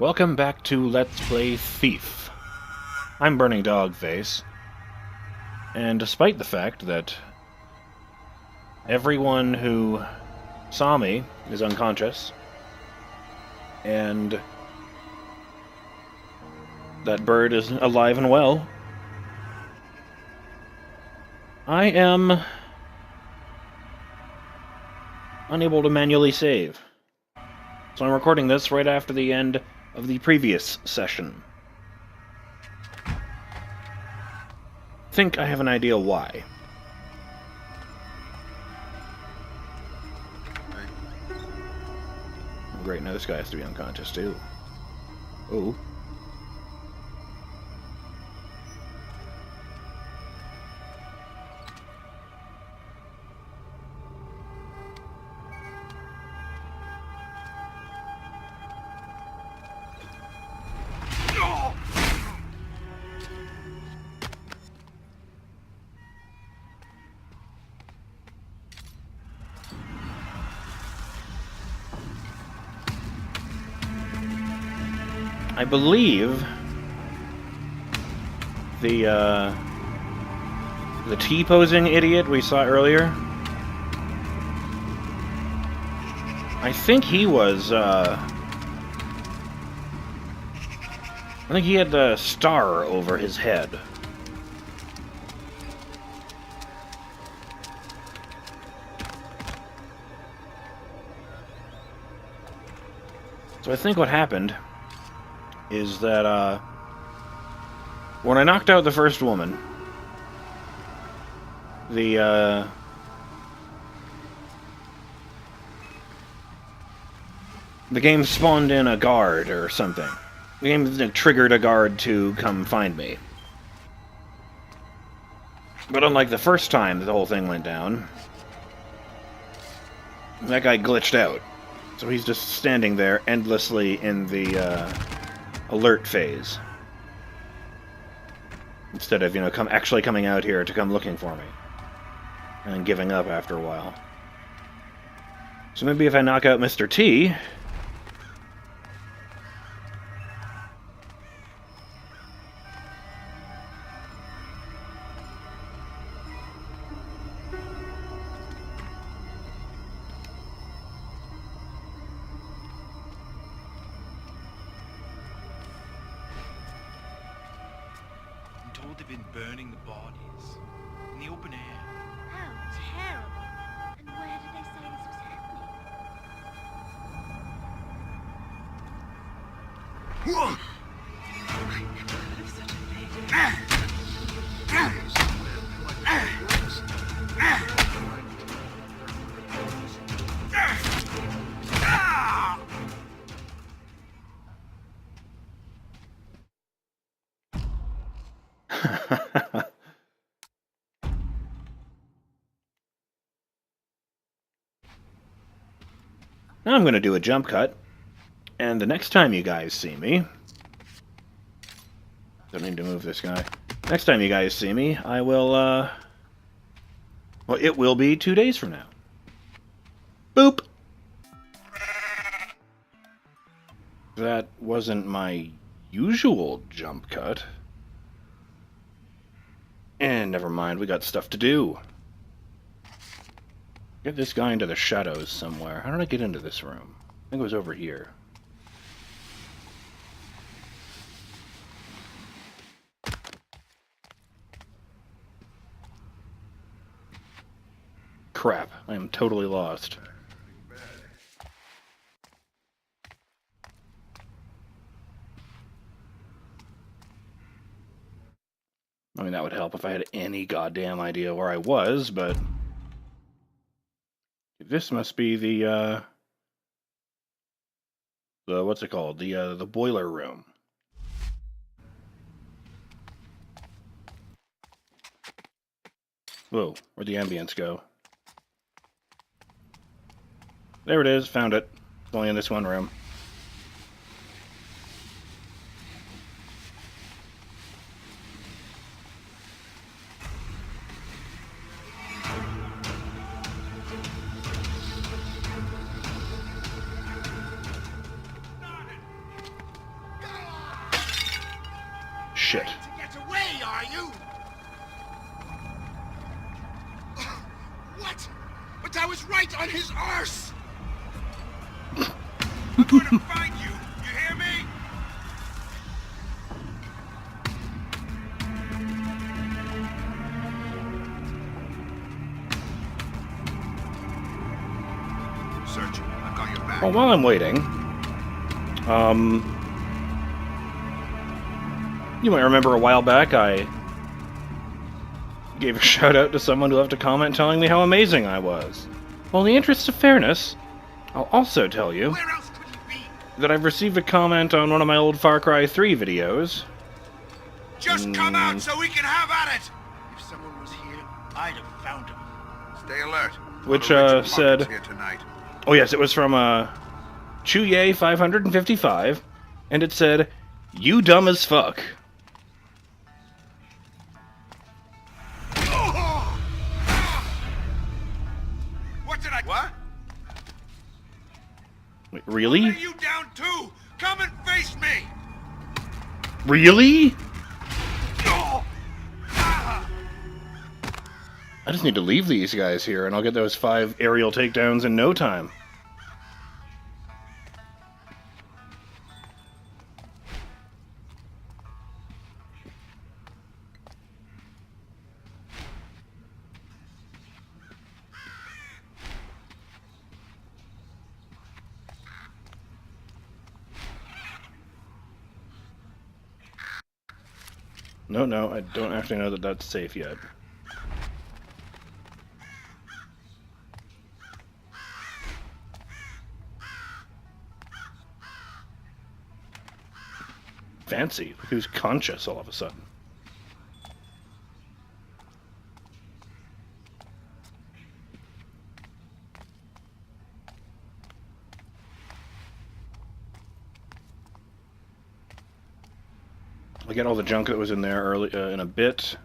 Welcome back to Let's Play Thief. I'm BurningDogFace, and despite the fact that everyone who saw me is unconscious, and that bird is alive and well, I am unable to manually save. So I'm recording this right after the end of the previous session. Think I have an idea why. Oh, great, now this guy has to be unconscious too. Oh. I believe the T-posing idiot we saw earlier, I think he was, I think he had the star over his head. So I think what happened is that, when I knocked out the first woman, the game spawned in a guard or something. The game triggered a guard to come find me. But unlike the first time that the whole thing went down, that guy glitched out. So he's just standing there endlessly in the, alert phase. Instead of, actually coming out here to come looking for me. And then giving up after a while. So maybe if I knock out Mr. T... They've been burning the bodies in the open air. How terrible! And where did they say this was happening? I never heard of such Now I'm going to do a jump cut, and the next time you guys see me... Don't need to move this guy. Next time you guys see me, I will, well, it will be 2 days from now. Boop! That wasn't my usual jump cut. And never mind, we got stuff to do. Get this guy into the shadows somewhere. How did I get into this room? I think it was over here. Crap, I am totally lost. I mean, that would help if I had any goddamn idea where I was, but... This must be the what's it called? The boiler room. Whoa, where'd the ambience go? There it is, found it. It's only in this one room. shit. To get away, are you? What? But I was right on his arse! I'm going to find you! You hear me? Search. I've got your back. Well, while I'm waiting, you might remember a while back I gave a shout out to someone who left a comment telling me how amazing I was. Well, in the interest of fairness, I'll also tell you Where else could he be? that I've received a comment on one of my old Far Cry 3 videos. Just come out so we can have at it! If someone was here, I'd have found him. Stay alert. Which, Orion said- Market's here tonight. Oh yes, it was from, Chuye 555, and it said, "You dumb as fuck." What did I... What? Wait, really? Are you down too? Come and face me! Really? Oh! Ah! I just need to leave these guys here, and I'll get those 5 aerial takedowns in no time. No, I don't actually know that that's safe yet. Fancy. Who's conscious all of a sudden? I'll get all the junk that was in there early in a bit.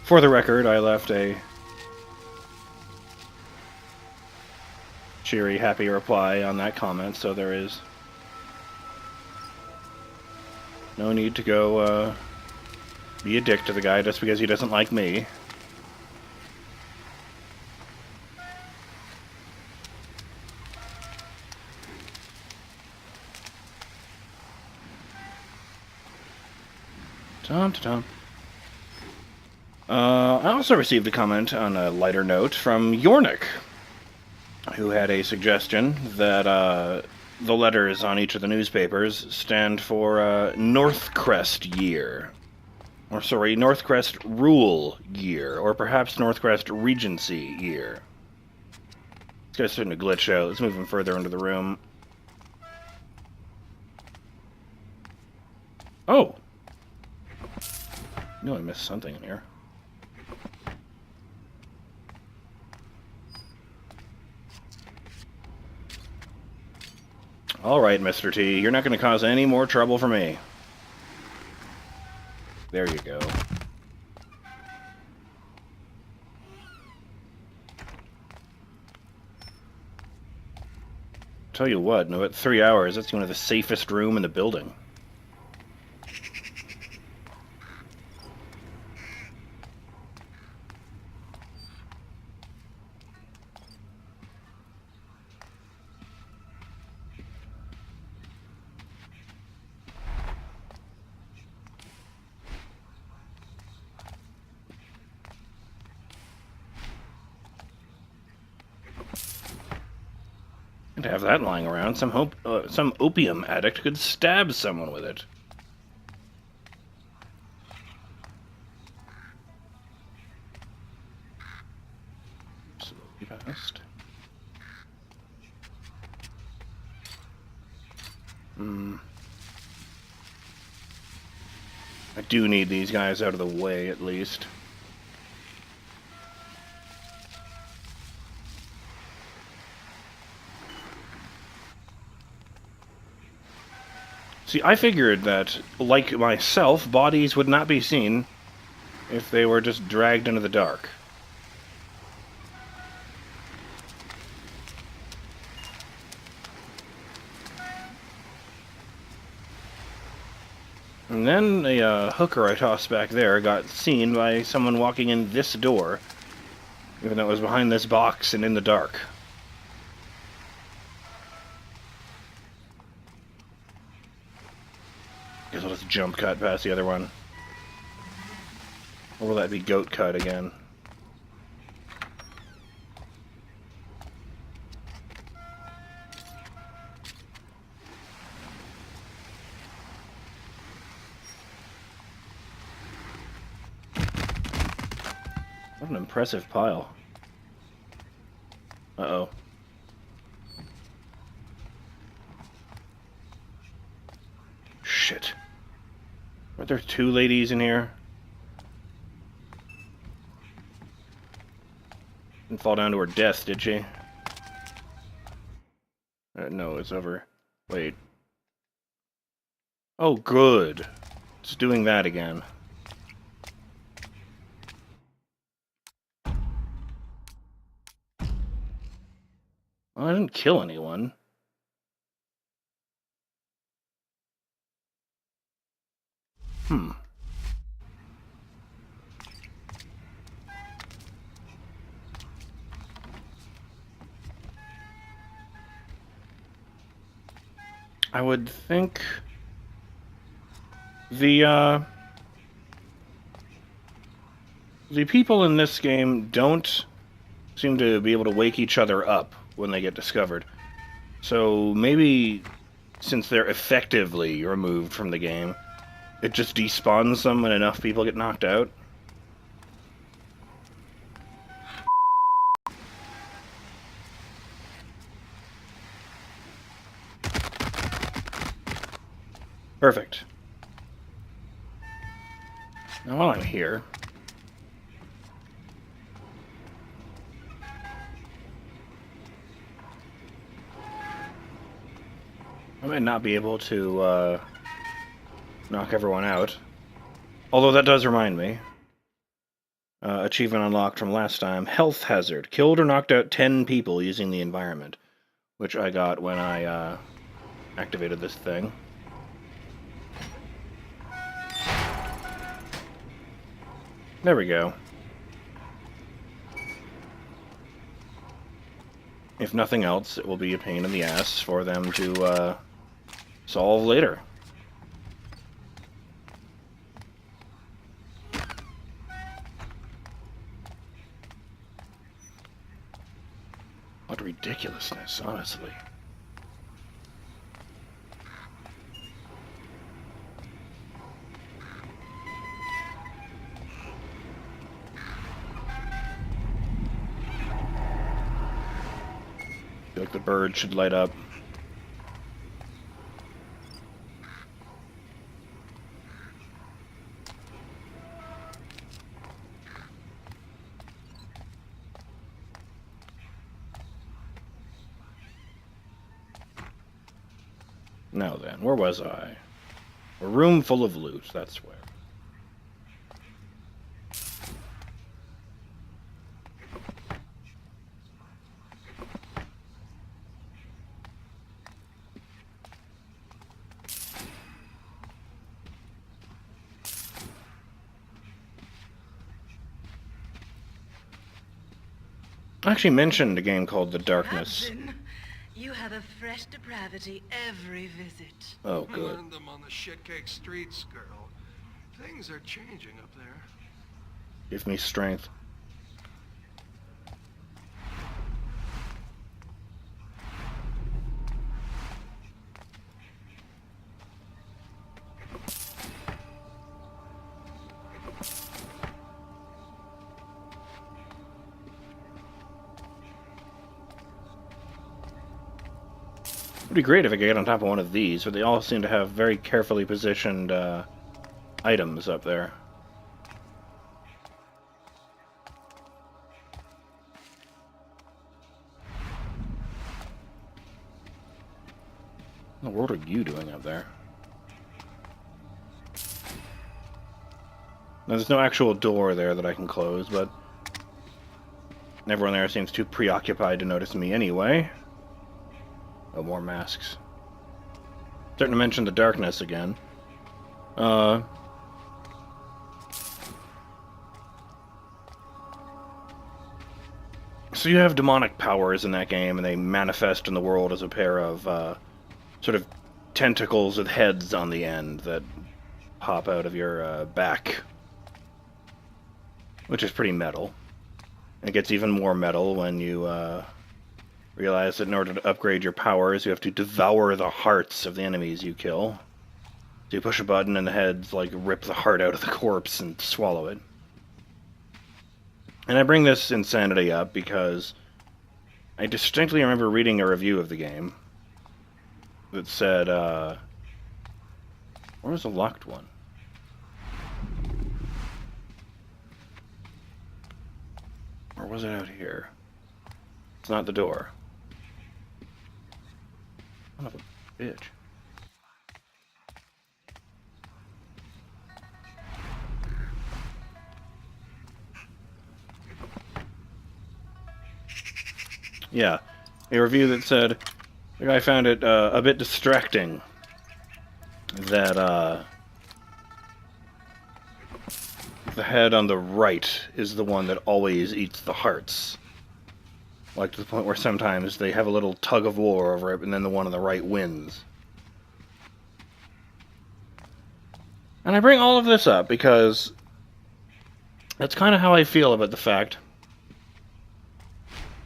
For the record, I left a cheery, happy reply on that comment, so there is no need to go be a dick to the guy just because he doesn't like me. Tom. I also received a comment on a lighter note from Yornik, who had a suggestion that the letters on each of the newspapers stand for Northcrest Year. Or, sorry, Northcrest Rule Year, or perhaps Northcrest Regency Year. This guy's starting to glitch out. Let's move him further into the room. Oh! I know I missed something in here. Alright, Mr. T, you're not going to cause any more trouble for me. There you go. Tell you what, in about 3 hours, that's one of the safest room in the building. And to have that lying around, some opium addict could stab someone with it. Slowly past. I do need these guys out of the way, at least. See, I figured that, like myself, bodies would not be seen if they were just dragged into the dark. And then a hooker I tossed back there got seen by someone walking in this door, even though it was behind this box and in the dark. Guess I'll just jump cut past the other one. Or will that be goat cut again? What an impressive pile. Uh-oh. Shit. Weren't there two ladies in here? Didn't fall down to her death, did she? No, it's over. Wait. Oh, good. It's doing that again. Well, I didn't kill anyone. I would think the people in this game don't seem to be able to wake each other up when they get discovered. So maybe since they're effectively removed from the game, it just despawns them when enough people get knocked out. Perfect. Now while I'm here, I might not be able to knock everyone out. Although that does remind me. Achievement unlocked from last time. Health hazard. Killed or knocked out 10 people using the environment. Which I got when I activated this thing. There we go. If nothing else, it will be a pain in the ass for them to solve later. What ridiculousness, honestly. I feel like the bird should light up. Now then, where was I? A room full of loot, that's where. I actually mentioned a game called The Darkness. Captain, you have a fresh depravity every visit. Oh, good. Learned them on the shitcake streets, girl. Things are changing up there. Give me strength. It would be great if I could get on top of one of these, but they all seem to have very carefully positioned items up there. What in the world are you doing up there? Now, there's no actual door there that I can close, but everyone there seems too preoccupied to notice me anyway. Oh, more masks. Starting to mention the darkness again. So you have demonic powers in that game, and they manifest in the world as a pair of sort of tentacles with heads on the end that pop out of your back, which is pretty metal. It gets even more metal when you realize that in order to upgrade your powers, you have to devour the hearts of the enemies you kill. So you push a button and the heads like rip the heart out of the corpse and swallow it. And I bring this insanity up because I distinctly remember reading a review of the game that said, where was the locked one? Or was it out here? It's not the door. Son of a bitch. Yeah, a review that said the guy found it a bit distracting that the head on the right is the one that always eats the hearts. Like to the point where sometimes they have a little tug of war over it, and then the one on the right wins. And I bring all of this up because that's kind of how I feel about the fact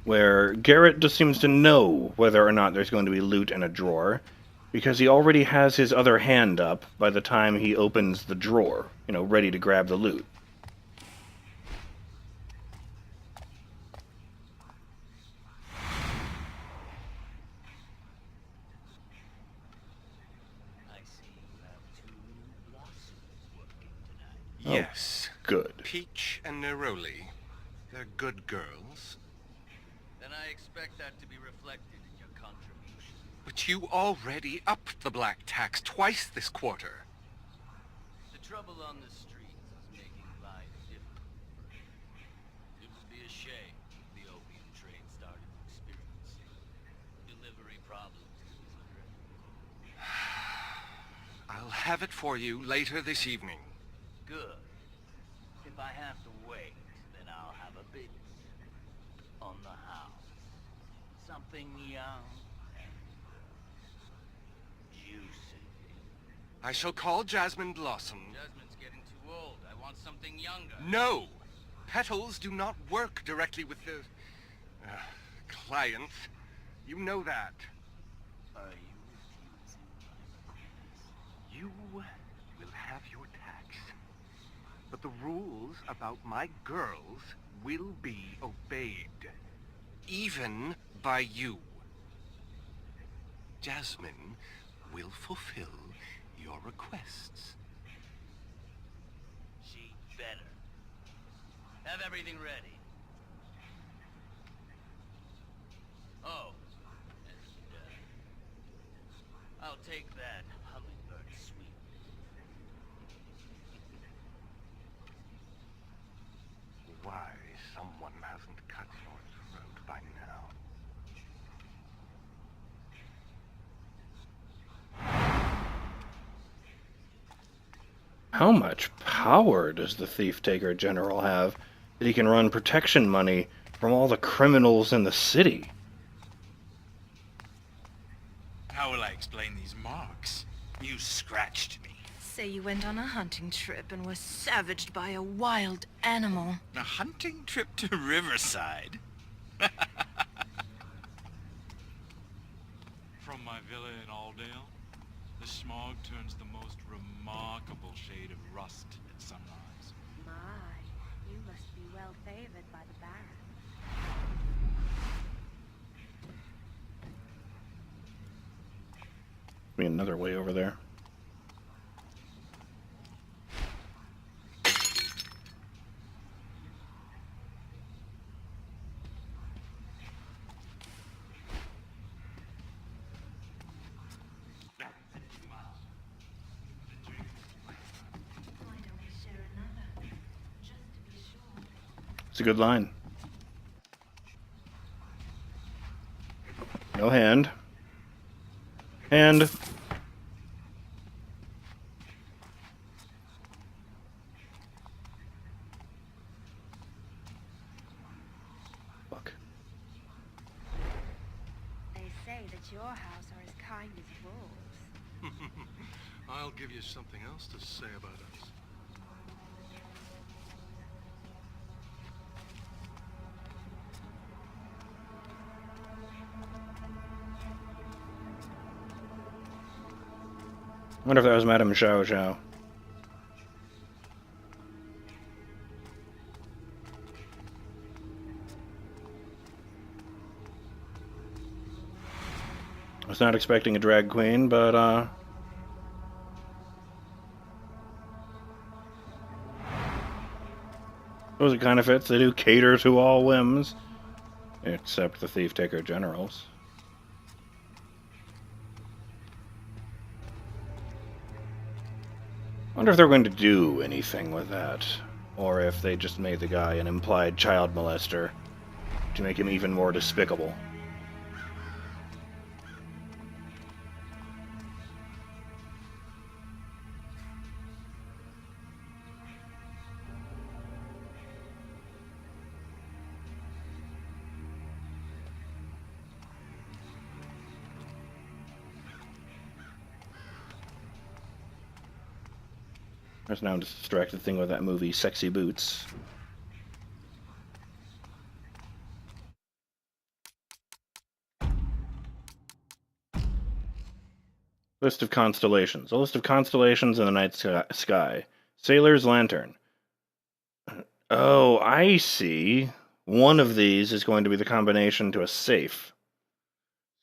where Garrett just seems to know whether or not there's going to be loot in a drawer, because he already has his other hand up by the time he opens the drawer, you know, ready to grab the loot. Yes. Good. Peach and Neroli. They're good girls. Then I expect that to be reflected in your contribution. But you already upped the black tax twice this quarter. The trouble on the streets is making life difficult. It would be a shame if the opium trade started experiencing delivery problems to its address. I'll have it for you later this evening. Good. If I have to wait, then I'll have a bit on the house. Something young and juicy. I shall call Jasmine Blossom. Jasmine's getting too old. I want something younger. No! Petals do not work directly with the... clients. You know that. Are you refusing my request? You will have your tax. But the rules about my girls will be obeyed. Even by you. Jasmine will fulfill your requests. She better. Have everything ready. Oh, and, I'll take that hummingbird sweet. Why someone hasn't cut your throat by now. How much power does the Thief-Taker General have that he can run protection money from all the criminals in the city? How will I explain these marks? You scratched me. Say you went on a hunting trip and was savaged by a wild animal. A hunting trip to Riverside? From my villa in Aldale, the smog turns the most remarkable shade of rust at sunrise. My, you must be well favored by the Baron. Be another way over there. Why don't we share another? It's a good line. No hand. Hand. Fuck. They say that your house are as kind as wolves. I'll give you something else to say about us. I wonder if that was Madame Xiao Xiao. I was not expecting a drag queen, but, suppose it kind of fits. They do cater to all whims. Except the thief-taker generals. I wonder if they're going to do anything with that. Or if they just made the guy an implied child molester to make him even more despicable. There's now a distracted thing with that movie, Sexy Boots. List of constellations. A list of constellations in the night sky. Sailor's Lantern. Oh, I see. One of these is going to be the combination to a safe.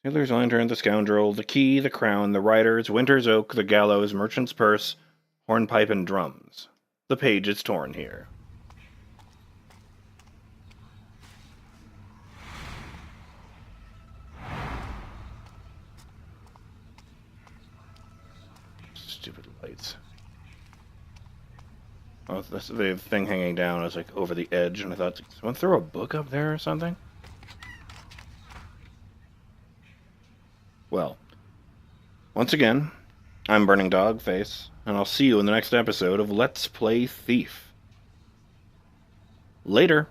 Sailor's Lantern, the Scoundrel, the Key, the Crown, the Riders, Winter's Oak, the Gallows, Merchant's Purse, Hornpipe and Drums. The page is torn here. Stupid lights. Oh, the thing hanging down is like over the edge, and I thought, someone throw a book up there or something? Well, once again, I'm BurningDogFace, and I'll see you in the next episode of Let's Play Thief. Later.